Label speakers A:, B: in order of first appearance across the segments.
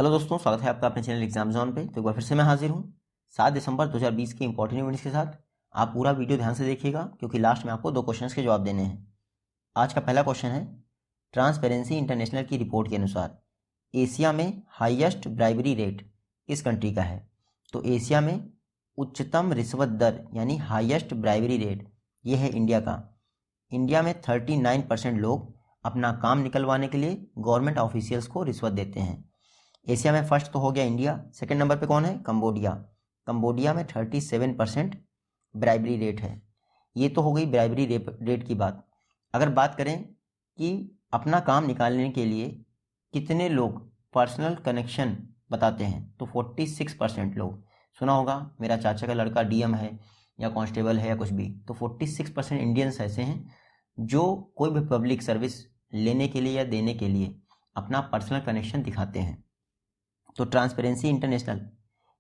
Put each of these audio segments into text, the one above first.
A: Hello दोस्तों, स्वागत है आपका अपने चैनल एग्जाम जोन पे। तो एक बार फिर से मैं हाजिर हूँ 7 दिसंबर 2020 के इंपॉर्टेंट इवेंट्स के साथ। आप पूरा वीडियो ध्यान से देखिएगा क्योंकि लास्ट में आपको 2 क्वेश्चंस के जवाब देने हैं। आज का पहला क्वेश्चन है, ट्रांसपेरेंसी इंटरनेशनल की रिपोर्ट के अनुसार एशिया में हाईएस्ट ब्राइबरी रेट किस कंट्री का है? तो एशिया में उच्चतम रिश्वत दर यानी हाईएस्ट ब्राइबरी रेट ये है इंडिया का। इंडिया में 39% लोग अपना काम निकलवाने के लिए गवर्नमेंट ऑफिशियल्स को रिश्वत देते हैं। एशिया में फर्स्ट तो हो गया इंडिया, सेकंड नंबर पे कौन है? कंबोडिया। कंबोडिया में 37% ब्राइबरी रेट है। ये तो हो गई ब्राइबरी रेट की बात। अगर बात करें कि अपना काम निकालने के लिए कितने लोग पर्सनल कनेक्शन बताते हैं, तो 46% लोग। सुना होगा मेरा चाचा का लड़का डीएम है या कांस्टेबल है या कुछ भी, तो 46% इंडियंस ऐसे हैं जो कोई भी पब्लिक सर्विस लेने के लिए या देने के लिए अपना पर्सनल कनेक्शन दिखाते हैं। तो ट्रांसपेरेंसी इंटरनेशनल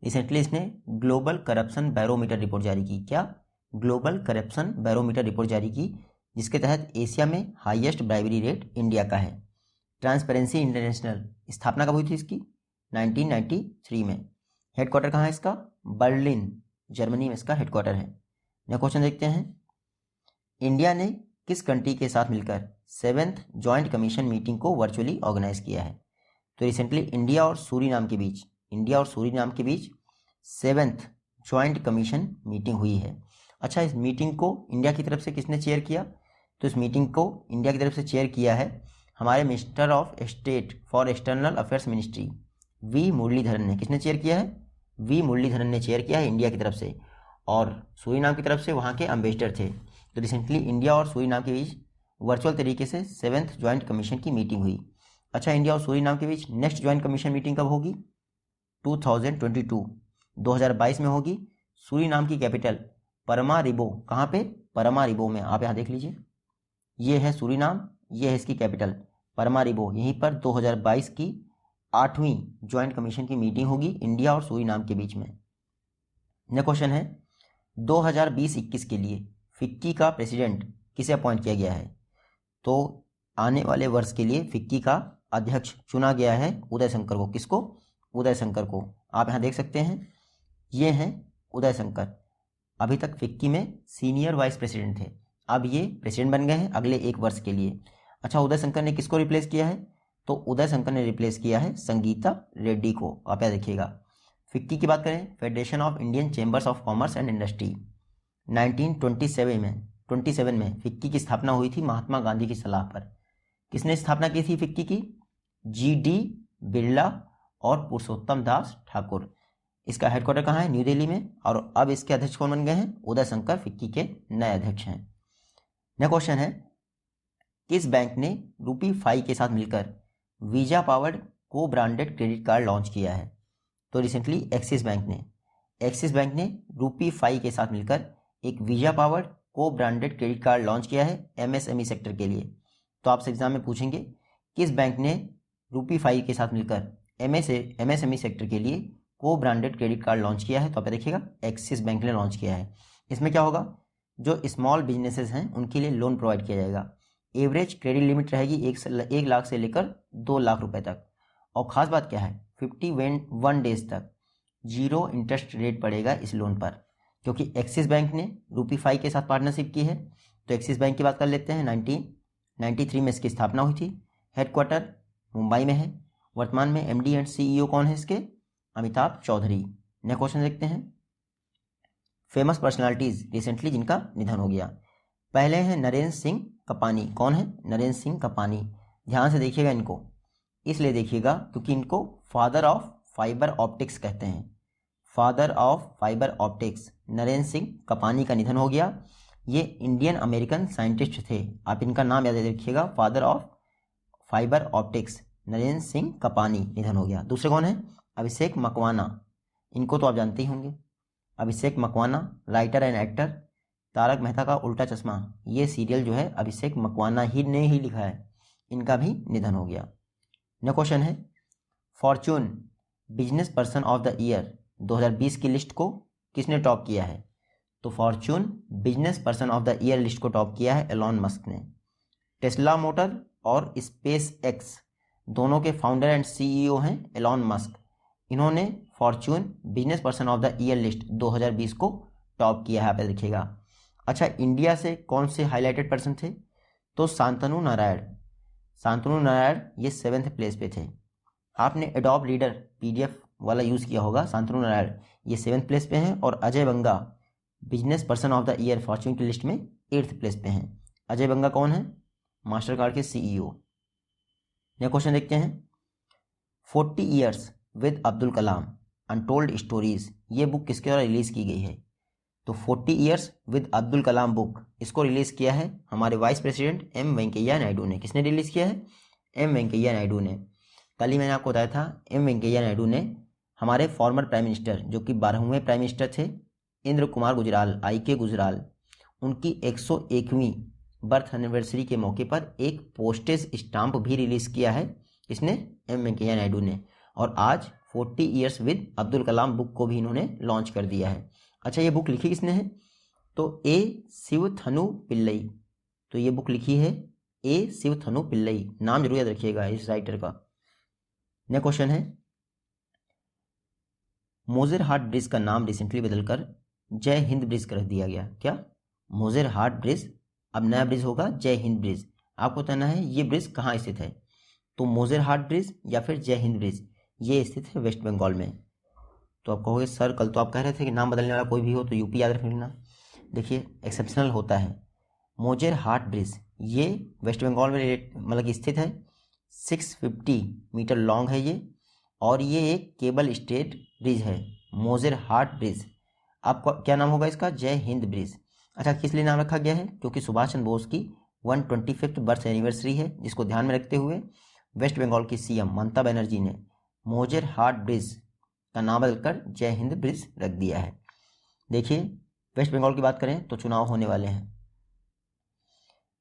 A: रिसेंटली इसने ग्लोबल करप्शन बैरोमीटर रिपोर्ट जारी की। क्या? ग्लोबल करप्शन बैरोमीटर रिपोर्ट जारी की, जिसके तहत एशिया में हाईएस्ट ब्राइबरी रेट इंडिया का है। ट्रांसपेरेंसी इंटरनेशनल स्थापना कब हुई थी इसकी? 1993 में। हेडक्वार्टर कहाँ है इसका? बर्लिन, जर्मनी में इसका हेडक्वार्टर है। नेक्स्ट क्वेश्चन देखते हैं, इंडिया ने किस कंट्री के साथ मिलकर 7th ज्वाइंट कमीशन मीटिंग को वर्चुअली ऑर्गेनाइज किया है? तो रिसेंटली इंडिया और सूरीनाम के बीच 7th ज्वाइंट कमीशन मीटिंग हुई है। अच्छा, इस मीटिंग को इंडिया की तरफ से किसने चेयर किया? तो इस मीटिंग को इंडिया की तरफ से चेयर किया है हमारे minister of state for external affairs ministry V Muraleedharan ने। किसने चेयर किया है? वी मुरलीधरन ने चेयर किया है इंडिया की तरफ से, और सूरीनाम की तरफ से वहाँ के एम्बेसडर थे। तो रिसेंटली इंडिया और सूरीनाम के बीच वर्चुअल तरीके से 7th ज्वाइंट कमीशन की मीटिंग हुई। अच्छा, इंडिया और सूरीनाम के बीच नेक्स्ट ज्वाइंट कमीशन मीटिंग कब होगी? 2022 में होगी। सूरीनाम की कैपिटल परमारिबो, कहाँ पे? परमारिबो में। आप यहाँ देख लीजिए, ये है सूरीनाम, ये है इसकी कैपिटल परमारिबो। यहीं पर 2022 की 8वीं ज्वाइंट कमीशन की मीटिंग होगी इंडिया और सूरीनाम के बीच में। नेक्स्ट क्वेश्चन है, 2020-21 के लिए फिक्की का प्रेसिडेंट किसे अपॉइंट किया गया है? तो आने वाले वर्ष के लिए फिक्की का अध्यक्ष चुना गया है उदय शंकर को। किसको? उदय शंकर को। आप यहाँ देख सकते हैं, ये हैं उदय शंकर। अभी तक फिक्की में सीनियर वाइस प्रेसिडेंट थे, अब ये प्रेसिडेंट बन गए हैं अगले 1 वर्ष के लिए। अच्छा, उदय शंकर ने किसको रिप्लेस किया है? तो उदय शंकर ने रिप्लेस किया है संगीता रेड्डी को। आप यहाँ देखिएगा। फिक्की की बात करें, federation of Indian chambers of commerce and industry, 1927 में फिक्की की स्थापना हुई थी महात्मा गांधी की सलाह पर। किसने स्थापना की थी फिक्की की? GD बिरला और पुरुषोत्तम दास ठाकुर। इसका हेडक्वार्टर कहाँ है? न्यू दिल्ली में। और अब इसके अध्यक्ष कौन बन गए हैं? उदय शंकर फिक्की के नए अध्यक्ष हैं। नेक्स्ट क्वेश्चन है, किस बैंक ने RuPay के साथ मिलकर वीजा पावर्ड को ब्रांडेड क्रेडिट कार्ड लॉन्च किया है? तो रिसेंटली एक्सिस बैंक ने RuPay के साथ मिलकर एक वीजा पावर्ड को ब्रांडेड क्रेडिट कार्ड लॉन्च किया है MSME सेक्टर के लिए। तो आपसे एग्जाम में पूछेंगे, किस बैंक ने RuPay के साथ मिलकर MSME सेक्टर के लिए को ब्रांडेड क्रेडिट कार्ड लॉन्च किया है? तो आप देखिएगा, एक्सिस बैंक ने लॉन्च किया है। इसमें क्या होगा, जो स्मॉल बिजनेसेस हैं उनके लिए लोन प्रोवाइड किया जाएगा। एवरेज क्रेडिट लिमिट रहेगी 1 लाख से लेकर 2 लाख रुपए तक। और खास बात क्या है, 51 डेज तक 0 इंटरेस्ट रेट पड़ेगा इस लोन पर, क्योंकि एक्सिस बैंक ने RuPay के साथ पार्टनरशिप की है। तो एक्सिस बैंक की बात कर लेते हैं। 1993 में इसकी स्थापना हुई थी। हेडक्वार्टर मुंबई में है। वर्तमान में MD एंड CEO कौन है इसके? अमिताभ चौधरी। नेक्स्ट क्वेश्चन देखते हैं, फेमस पर्सनालिटीज रिसेंटली जिनका निधन हो गया। पहले हैं नरेंद्र सिंह कपानी। कौन है? नरेंद्र सिंह कपानी। ध्यान से देखिएगा इनको, इसलिए देखिएगा क्योंकि इनको फादर ऑफ फाइबर ऑप्टिक्स कहते हैं। Father of fibre optics Narendra Singh Kapany का निधन हो गया। ये इंडियन अमेरिकन साइंटिस्ट थे। आप इनका नाम याद रखिएगा, father of fibre optics Narendra Singh Kapany निधन हो गया। दूसरे कौन है? अभिषेक मकवाना। इनको तो आप जानते ही होंगे। Abhishek Makwana writer and actor, Taarak Mehta ka Ooltah चश्मा, ये सीरियल जो है अभिषेक मकवाना ही ने ही लिखा है। इनका भी निधन हो गया। नेक्स्ट क्वेश्चन है, Fortune business person of the year 2020 की लिस्ट को किसने टॉप किया है? तो Fortune business person of the year list को टॉप किया है एलॉन मस्क ने। टेस्ला मोटर और स्पेस एक्स दोनों के फाउंडर एंड सीईओ हैं एलॉन मस्क। इन्होंने Fortune business person of the year list 2020 को टॉप किया है, यहाँ पे देखिएगा। अच्छा, इंडिया से कौन से हाईलाइटेड पर्सन थे? तो शांतनु नारायण ये 7th प्लेस पे थे। आपने एडोब रीडर PDF वाला यूज़ किया होगा। शांतनु नारायण ये 7th प्लेस पे हैं और Ajay Banga business person of the year Fortune की लिस्ट में 8th प्लेस पे हैं। अजय बंगा कौन है? मास्टर कार्ड के CEO। नेक्स्ट क्वेश्चन देखते हैं। 40 years with Abdul Kalam untold stories, ये बुक किसके द्वारा रिलीज़ की गई है? तो 40 years with Abdul Kalam book इसको रिलीज़ किया है हमारे vice president M Venkaiah Naidu ने। किसने रिलीज़ किया है? M वेंकैया नायडू ने। कल ही मैंने आपको बताया था, M वेंकैया नायडू ने हमारे फॉर्मर प्राइम मिनिस्टर जो कि 12वें प्राइम मिनिस्टर थे इंद्र कुमार गुजराल, IK गुजराल, उनकी 101वीं बर्थ एनिवर्सरी के मौके पर एक पोस्टेज स्टाम्प भी रिलीज़ किया है। किसने? M वेंकैया नायडू ने। और आज 40 years with Abdul Kalam book को भी इन्होंने लॉन्च कर दिया है। अच्छा, ये बुक लिखी किसने है? तो A शिवथनु पिल्लई। तो ये बुक लिखी है A शिवथनु पिल्लई। नाम जरूर याद रखिएगा इस राइटर का। नेक्स्ट क्वेश्चन है, मोजेर हाट ब्रिज का नाम रिसेंटली बदलकर जय हिंद ब्रिज कर दिया गया। क्या? मोजेर हाट ब्रिज अब नया ब्रिज होगा जय हिंद ब्रिज। आपको बताना है ये ब्रिज कहाँ स्थित है। तो मोजेर हाट ब्रिज या फिर जय हिंद ब्रिज ये स्थित है वेस्ट बंगाल में। तो आप कहोगे सर कल तो आप कह रहे थे कि नाम बदलने वाला कोई भी हो तो यूपी याद रख लेना। देखिए एक्सेप्शनल होता है। मोजेर हाट ब्रिज ये वेस्ट बंगाल में मतलब कि स्थित है। 650 मीटर लॉन्ग है ये और ये एक केबल स्टेड ब्रिज है, मोजेर हाट ब्रिज। आपको क्या नाम होगा इसका? जय हिंद ब्रिज। अच्छा, किस लिए नाम रखा गया है? क्योंकि सुभाष चंद्र बोस की 125th बर्थ एनिवर्सरी है, जिसको ध्यान में रखते हुए वेस्ट बंगाल की CM ममता बनर्जी ने मोजेर हाट ब्रिज का नाम बदलकर जय हिंद ब्रिज रख दिया है। देखिए वेस्ट बंगाल की बात करें तो चुनाव होने वाले हैं।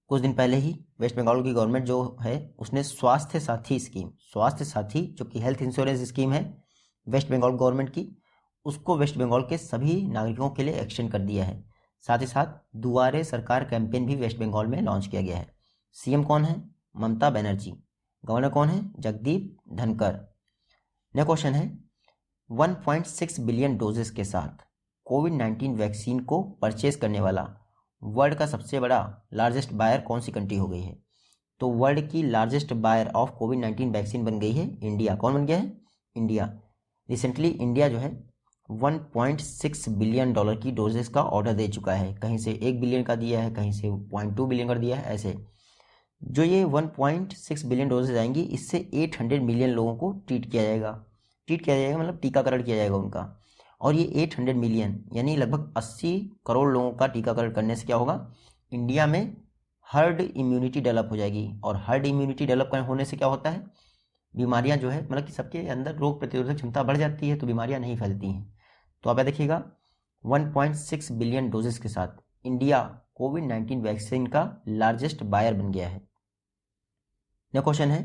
A: कुछ दिन पहले ही वेस्ट बंगाल की गवर्नमेंट जो है उसने स्वास्थ्य साथी स्कीम, स्वास्थ्य साथी जो कि हेल्थ इंश्योरेंस स्कीम है वेस्ट बंगाल गवर्नमेंट की, उसको वेस्ट बंगाल के सभी नागरिकों के लिए एक्सटेंड कर दिया है। साथ ही साथ दुआरे सरकार कैंपेन भी वेस्ट बंगाल में लॉन्च किया गया है। CM कौन है? ममता बनर्जी। गवर्नर कौन है? जगदीप धनखड़। नेक्स्ट क्वेश्चन है, 1.6 बिलियन डोजेस के साथ कोविड-19 वैक्सीन को परचेज करने वाला वर्ल्ड का सबसे बड़ा लार्जेस्ट बायर कौन सी कंट्री हो गई है? तो वर्ल्ड की लार्जेस्ट बायर ऑफ कोविड-19 वैक्सीन बन गई है इंडिया। कौन बन गया है? इंडिया। रिसेंटली इंडिया जो है 1.6 बिलियन डॉलर की डोजेस का ऑर्डर दे चुका है। कहीं से 1 बिलियन का दिया है, कहीं से 0.2 बिलियन कर दिया है। ऐसे जो ये 1.6 बिलियन डोजेज आएंगी इससे 800 मिलियन लोगों को ट्रीट किया जाएगा मतलब टीकाकरण किया जाएगा उनका। और ये 800 मिलियन यानी लगभग 80 करोड़ लोगों का टीकाकरण करने से क्या होगा? इंडिया में हर्ड इम्यूनिटी डेवलप हो जाएगी। और हर्ड इम्यूनिटी डेवलप होने से क्या होता है? बीमारियां जो है मतलब कि सबके अंदर रोग प्रतिरोधक क्षमता बढ़ जाती है तो बीमारियां नहीं फैलती हैं। तो आप देखिएगा 1.6 बिलियन डोजेस के साथ इंडिया कोविड-19 वैक्सीन का लार्जेस्ट बायर बन गया है। नेक्स्ट क्वेश्चन है,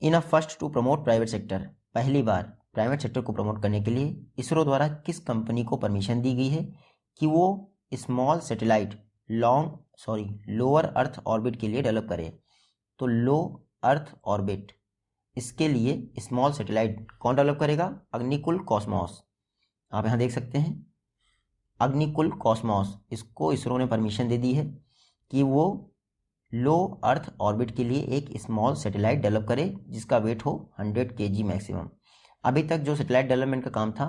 A: in a first to promote private sector, पहली बार प्राइवेट सेक्टर को प्रमोट करने के लिए इसरो द्वारा किस कंपनी को परमिशन दी गई है कि वो small satellite lower earth orbit के लिए डेवलप करे? तो लो अर्थ ऑर्बिट, इसके लिए स्मॉल सैटेलाइट कौन डेवलप करेगा? अग्निकुल कॉस्मॉस। आप यहाँ देख सकते हैं अग्निकुल कॉस्मॉस, इसको इसरो ने परमिशन दे दी है कि वो लो अर्थ ऑर्बिट के लिए एक स्मॉल सैटेलाइट डेवलप करे जिसका वेट हो 100 kg मैक्सिमम। अभी तक जो सैटेलाइट डेवलपमेंट का काम था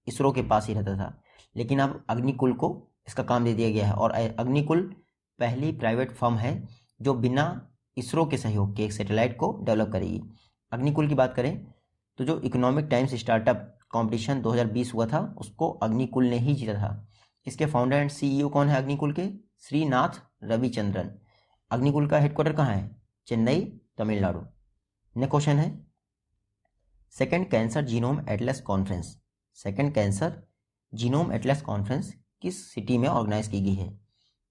A: इसरो के पास ही रहता था, लेकिन अब अग्निकुल को इसका काम दे दिया गया है। और अग्निकुल पहली प्राइवेट फर्म है जो बिना इसरो के सहयोग के एक सैटेलाइट को डेवलप करेगी। अग्निकुल की बात करें तो जो इकोनॉमिक टाइम्स स्टार्टअप कंपटीशन 2020 हुआ था उसको अग्निकुल ने ही जीता था। इसके फाउंडर एंड CEO कौन है अग्निकुल के? श्रीनाथ रविचंद्रन। अग्निकुल का हेडक्वार्टर कहाँ है? चेन्नई, तमिलनाडु। नेक्स्ट क्वेश्चन है, second cancer genome atlas conference, second cancer genome atlas conference किस सिटी में ऑर्गेनाइज की गई है?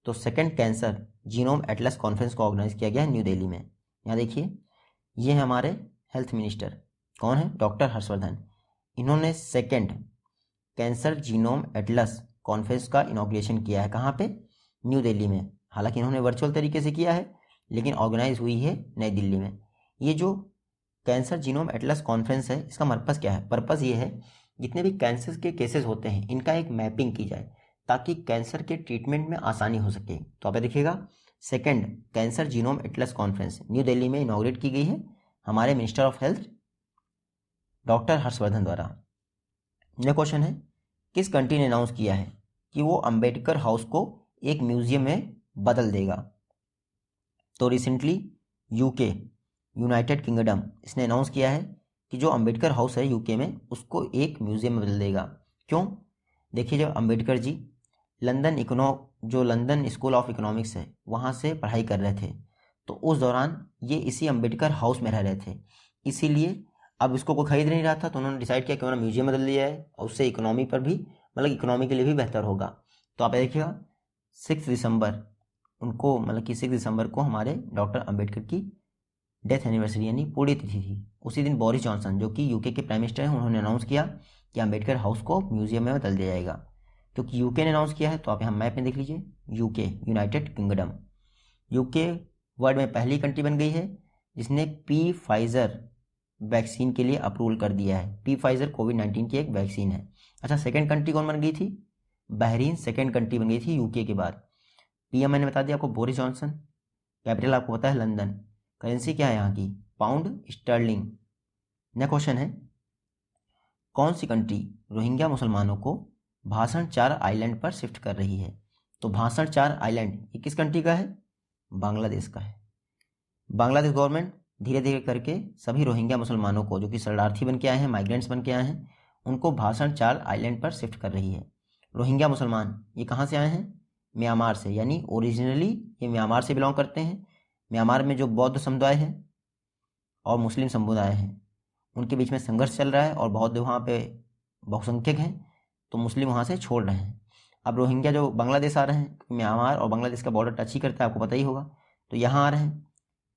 A: तो second cancer genome atlas conference को ऑर्गेनाइज किया गया है न्यू दिल्ली में। यहाँ देखिए ये है हमारे हेल्थ मिनिस्टर, कौन है? डॉक्टर हर्षवर्धन। इन्होंने second cancer genome atlas conference का इनॉग्रेशन किया है। कहाँ पे? न्यू दिल्ली में। हालांकि इन्होंने वर्चुअल तरीके से किया है लेकिन ऑर्गेनाइज हुई है नई दिल्ली में। ये जो कैंसर जीनोम एटलस कॉन्फ्रेंस है, इसका पर्पस क्या है? पर्पस ये है जितने भी कैंसर के केसेस होते हैं इनका एक मैपिंग की जाए ताकि कैंसर के ट्रीटमेंट में आसानी हो सके। तो आप देखिएगा, second cancer genome atlas conference new Delhi में इनॉग्रेट की गई है हमारे minister of health doctor Harshvardhan द्वारा। नेक्स्ट क्वेश्चन है, किस कंट्री ने अनाउंस किया है कि वो अंबेडकर हाउस को एक म्यूजियम में बदल देगा? तो रिसेंटली यूके, यूनाइटेड किंगडम, इसने अनाउंस किया है कि जो अंबेडकर हाउस है यूके में उसको एक म्यूजियम में बदल देगा। क्यों? देखिए, जब Ambedkar ji London school of economics है वहाँ से पढ़ाई कर रहे थे, तो उस दौरान ये इसी अंबेडकर हाउस में रह रहे थे, इसीलिए अब इसको कोई खरीद नहीं रहा था, तो उन्होंने डिसाइड किया कि उन्होंने म्यूजियम बदल दिया है और उससे इकोनॉमी पर भी, मतलब इकोनॉमी के लिए भी बेहतर होगा। तो आप देखिएगा 6 दिसंबर उनको, मतलब कि 6 दिसंबर को हमारे डॉक्टर अंबेडकर की डेथ एनिवर्सरी यानी पूरी तिथि थी। उसी दिन बोरिस जॉनसन जो कि यूके के प्राइम मिनिस्टर हैं उन्होंने अनाउंस किया कि अंबेडकर हाउस को म्यूजियम में बदल दिया जाएगा। क्योंकि यूके ने अनाउंस किया है तो आप यहाँ मैप में देख लीजिए, UK United kingdom, UK world में पहली कंट्री बन गई है जिसने पी फाइजर वैक्सीन के लिए अप्रूवल कर दिया है। पी फाइजर कोविड-19 की एक वैक्सीन है। अच्छा, सेकंड कंट्री कौन बन गई थी? बहरीन सेकंड कंट्री बन गई थी यूके के बाद। पीएम मैंने बता दिया आपको बोरिस जॉनसन, कैपिटल आपको पता है लंदन, करेंसी क्या है यहाँ की? Pound sterling. नेक्स्ट क्वेश्चन है, कौन सी कंट्री रोहिंग्या मुसलमानों को भाषण 4 आइलैंड पर शिफ्ट कर रही है? तो भाषण 4 आइलैंड ये किस कंट्री का है? बांग्लादेश का है। बांग्लादेश गवर्नमेंट धीरे धीरे करके सभी रोहिंग्या मुसलमानों को जो कि शरणार्थी बन के आए हैं, माइग्रेंट्स बन के आए हैं, उनको भाषण 4 आइलैंड पर शिफ्ट कर रही है। रोहिंग्या मुसलमान ये कहाँ से आए हैं? म्यांमार से, यानी ओरिजिनली ये म्यांमार से बिलोंग करते हैं। म्यांमार में जो बौद्ध समुदाय है और मुस्लिम समुदाय हैं उनके बीच में संघर्ष चल रहा है और बौद्ध वहाँ पे बहुसंख्यक हैं, तो मुस्लिम वहाँ से छोड़ रहे हैं। अब रोहिंग्या जो बांग्लादेश आ रहे हैं, म्यांमार और बांग्लादेश का बॉर्डर टच ही करता है, आपको पता ही होगा, तो यहाँ आ रहे हैं।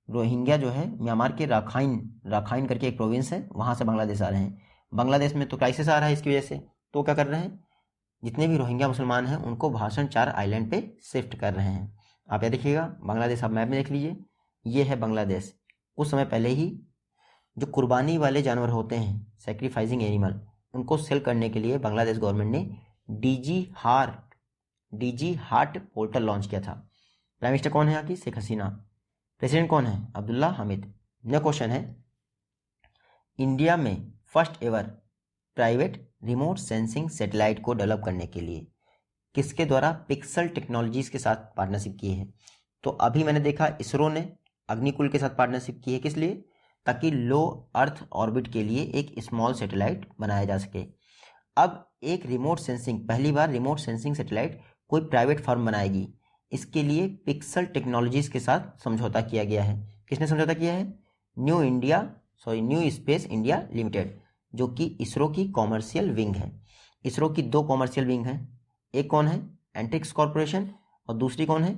A: रोहिंग्या जो है म्यांमार के राखाइन करके एक प्रोविंस है, वहाँ से बांग्लादेश आ रहे हैं। बांग्लादेश में तो क्राइसिस आ रहा है इसकी वजह से, तो क्या कर रहे हैं, जितने भी रोहिंग्या मुसलमान हैं उनको भाषण 4 आइलैंड पे शिफ्ट कर रहे हैं। आप यह देखिएगा, बांग्लादेश आप मैप में देख लीजिए, ये है बांग्लादेश। कुछ समय पहले ही जो कुर्बानी वाले जानवर होते हैं, सेक्रीफाइसिंग एनिमल, उनको सेल करने के लिए बांग्लादेश गवर्नमेंट ने डीजी हार्ट पोर्टल लॉन्च किया था। प्राइम मिनिस्टर कौन है यहाँ की? शेख हसीना। प्रेसिडेंट कौन है? अब्दुल्ला हामिद। नेक्स्ट क्वेश्चन है, इंडिया में first ever private remote sensing satellite को डेवलप करने के लिए किसके द्वारा पिक्सल टेक्नोलॉजीज के साथ पार्टनरशिप की है? तो अभी मैंने देखा इसरो ने अग्निकुल के साथ पार्टनरशिप की है। किस लिए? ताकि लो अर्थ ऑर्बिट के लिए एक स्मॉल सैटेलाइट बनाया जा सके। अब एक रिमोट सेंसिंग, पहली बार रिमोट सेंसिंग सैटेलाइट कोई प्राइवेट फर्म बनाएगी, इसके लिए पिक्सल टेक्नोलॉजीज के साथ समझौता किया गया है। किसने समझौता किया है? न्यू स्पेस इंडिया लिमिटेड, जो कि इसरो की कॉमर्शियल विंग है। इसरो की 2 कॉमर्शियल विंग हैं, एक कौन है? एंट्रिक्स कॉर्पोरेशन, और दूसरी कौन है?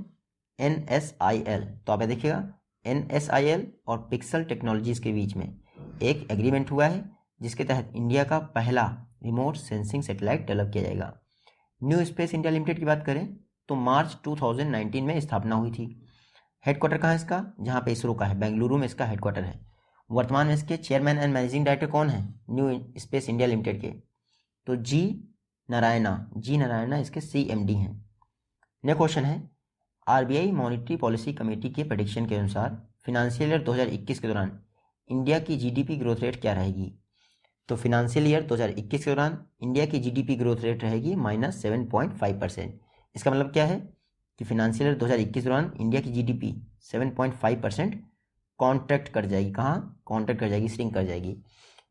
A: NSIL। तो आप देखिएगा, NSIL और पिक्सल टेक्नोलॉजीज के बीच में एक एग्रीमेंट हुआ है जिसके तहत इंडिया का पहला रिमोट सेंसिंग सैटेलाइट डेवलप किया जाएगा। न्यू स्पेस इंडिया लिमिटेड की बात करें तो मार्च 2019 में स्थापना हुई थी। हेडक्वार्टर कहाँ है इसका? जहाँ पे इसरो का है, बेंगलुरु में इसका हेडक्वार्टर है। वर्तमान में इसके चेयरमैन एंड मैनेजिंग डायरेक्टर कौन है न्यू स्पेस इंडिया लिमिटेड के? तो जी नारायणा इसके CMD हैं। नेक्स्ट क्वेश्चन है, RBI मॉनिटरी पॉलिसी कमेटी के प्रेडिक्शन के अनुसार फिनेंशियल ईयर 2021 के दौरान इंडिया की GDP ग्रोथ रेट क्या रहेगी? तो फिनेंशियल ईयर 2021 के दौरान इंडिया की GDP ग्रोथ रेट रहेगी -7.5%। इसका मतलब क्या है कि फिनेंशियल ईयर 2021 के दौरान इंडिया की GDP 7.5% कॉन्ट्रैक्ट कर जाएगी। कहाँ कॉन्ट्रैक्ट कर जाएगी? श्रिंक कर जाएगी।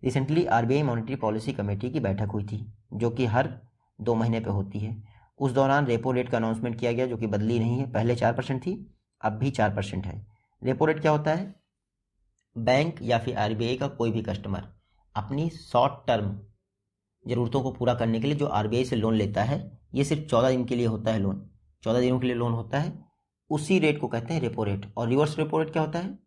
A: Recently RBI monetary policy committee की बैठक हुई थी जो कि हर 2 महीने पे होती है। उस दौरान रेपो रेट का अनाउंसमेंट किया गया जो कि बदली नहीं है, पहले 4% थी, अब भी 4% है। रेपो रेट क्या होता है? बैंक या फिर RBI का कोई भी कस्टमर अपनी शॉर्ट टर्म ज़रूरतों को पूरा करने के लिए जो RBI से लोन लेता है, ये सिर्फ 14 दिन के लिए होता है लोन, 14 दिनों के लिए लोन होता है, उसी रेट को कहते हैं रेपो रेट। और रिवर्स रेपो रेट क्या होता है?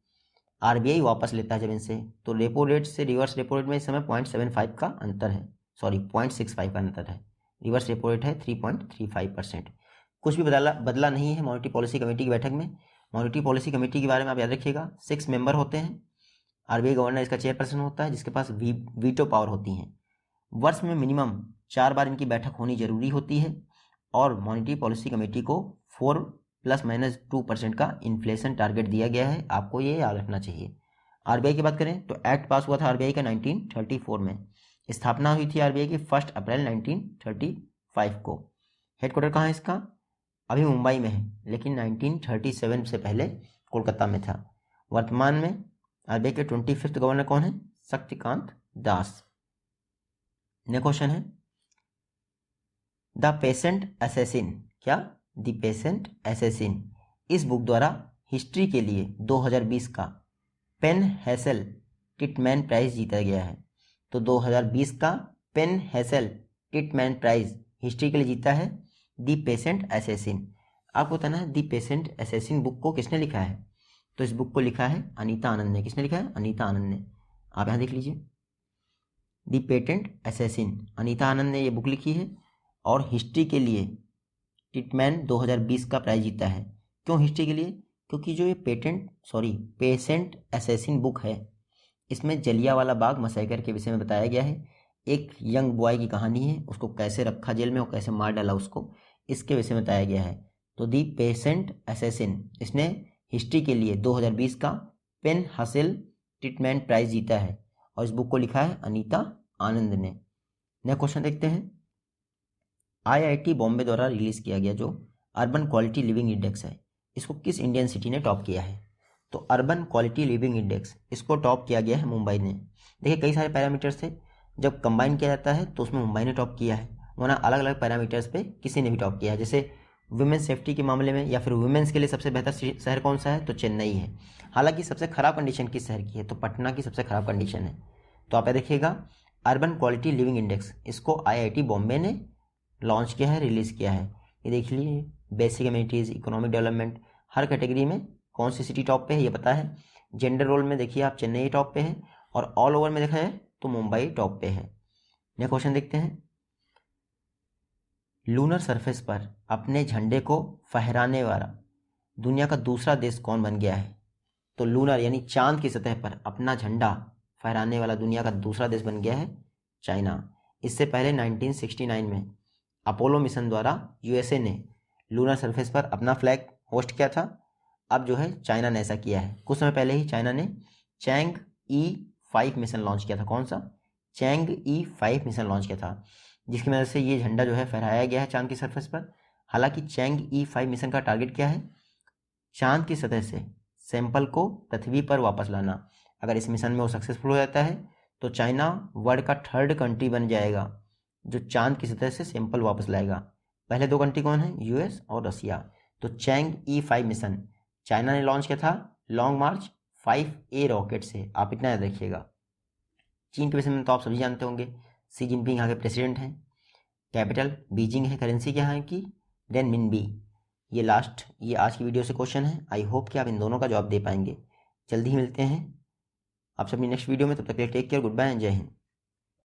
A: RBI वापस लेता है जब इनसे, तो रेपो रेट से रिवर्स रेपो रेट में इस समय 0.75 का अंतर है, 0.65 का अंतर है। रिवर्स रेपो रेट है 3.35%। कुछ भी बदला नहीं है मॉनिटरी पॉलिसी कमेटी की बैठक में। मॉनिटरी पॉलिसी कमेटी के बारे में आप याद रखिएगा, 6 मेंबर होते हैं, आरबीआई गवर्नर इसका चेयरपर्सन होता है, जिसके पास वीटो पावर होती हैं। वर्ष में मिनिमम 4 बार इनकी बैठक होनी जरूरी होती है और मॉनेटरी पॉलिसी कमेटी को 4 ±2% का इन्फ्लेशन टारगेट दिया गया है। आपको ये याद रखना चाहिए। आरबीआई की बात करें तो एक्ट पास हुआ था आरबीआई का 1934 में। स्थापना हुई थी आरबीआई की 1 अप्रैल 1935 को। हेडक्वार्टर कहाँ है इसका? अभी मुंबई में है, लेकिन 1937 से पहले कोलकाता में था। वर्तमान में आरबीआई के 25th गवर्नर कौन है? शक्तिकांत दास। नेक्स्ट क्वेश्चन है द पेशेंट असैसिन। क्या? The patient assassin. इस बुक द्वारा हिस्ट्री के लिए 2020 का पेन हैसल टिटमैन प्राइज जीता गया है। तो 2020 का पेन हैसल टिटमैन प्राइज हिस्ट्री के लिए जीता है द पेशेंट असैसिन। आपको बताना है द पेशेंट असैसिन बुक को किसने लिखा है। तो इस बुक को लिखा है अनीता आनंद ने। किसने लिखा है? अनीता आनंद ने। आप यहाँ देख लीजिए, द पेटेंट असैसिन, अनीता आनंद ने ये बुक लिखी है और हिस्ट्री के लिए टिटमैन 2020 का प्राइज जीता है। क्यों हिस्ट्री के लिए? क्योंकि जो ये पेशेंट असैसिन बुक है, इसमें जलियांवाला बाग मसैकर के विषय में बताया गया है। एक यंग बॉय की कहानी है, उसको कैसे रखा जेल में और कैसे मार डाला उसको, इसके विषय में बताया गया है। तो दी पेशेंट असैसिन, इसने हिस्ट्री के लिए 2020 का पेन हासिल टिटमैन प्राइज जीता है और इस बुक को लिखा है अनीता आनंद ने। नेक्स्ट क्वेश्चन देखते हैं। आईआईटी बॉम्बे द्वारा रिलीज किया गया जो अर्बन क्वालिटी लिविंग इंडेक्स है, इसको किस इंडियन सिटी ने टॉप किया है? तो अर्बन क्वालिटी लिविंग इंडेक्स इसको टॉप किया गया है मुंबई ने। देखिए कई सारे पैरामीटर्स थे, जब कंबाइन किया जाता है तो उसमें मुंबई ने टॉप किया है, वरना अलग अलग पैरामीटर्स पे किसी ने भी टॉप किया है। जैसे वुमेन सेफ्टी के मामले में या फिर वुमेन्स के लिए सबसे बेहतर शहर कौन सा है? तो चेन्नई है। हालांकि सबसे खराब कंडीशन किस शहर की है? तो पटना की सबसे खराब कंडीशन है। तो आप देखिएगा अर्बन क्वालिटी लिविंग इंडेक्स, इसको आईआईटी बॉम्बे ने लॉन्च किया है, रिलीज किया है। ये देख लीजिए, बेसिक एमिनिटीज, इकोनॉमिक डेवलपमेंट, हर कैटेगरी में कौन सी सिटी टॉप पे है ये पता है। जेंडर रोल में देखिए आप चेन्नई टॉप पे है और ऑल ओवर में देखा है तो मुंबई टॉप पे है। नेक्स्ट क्वेश्चन देखते हैं। लूनर सरफेस पर अपने झंडे को फहराने वाला दुनिया का दूसरा देश कौन बन गया है? तो लूनर यानी चांद की सतह पर अपना झंडा फहराने वाला दुनिया का दूसरा देश बन गया है चाइना। इससे पहले 1969 में अपोलो मिशन द्वारा यूएसए ने लूनर सरफेस पर अपना फ्लैग होस्ट किया था। अब जो है चाइना ने ऐसा किया है। कुछ समय पहले ही चाइना ने चैंग E5 मिशन लॉन्च किया था। कौन सा? चैंग E5 मिशन लॉन्च किया था, जिसकी वजह से ये झंडा जो है फहराया गया है चांद की सरफेस पर। हालांकि चैंग E5 मिशन का टारगेट क्या है? चांद की सतह से सैंपल को पृथ्वी पर वापस लाना। अगर इस मिशन में वो सक्सेसफुल हो जाता है तो चाइना वर्ल्ड का 3rd कंट्री बन जाएगा जो चांद की सतह से सैंपल वापस लाएगा। पहले 2 कंट्री कौन है? यूएस और रसिया। तो चैंग E5 मिशन चाइना ने लॉन्च किया था लॉन्ग मार्च 5A रॉकेट से। आप इतना याद रखिएगा। चीन के विषय में तो आप सभी जानते होंगे, शी जिनपिंग यहाँ के प्रेसिडेंट हैं। कैपिटल बीजिंग है, करेंसी क्या है की? रेनमिनबी। ये आज की वीडियो से क्वेश्चन है। आई होप कि आप इन दोनों का जवाब दे पाएंगे। जल्दी ही मिलते हैं आप सभी नेक्स्ट वीडियो में। तब तक के लिए take care, goodbye and जय हिंद।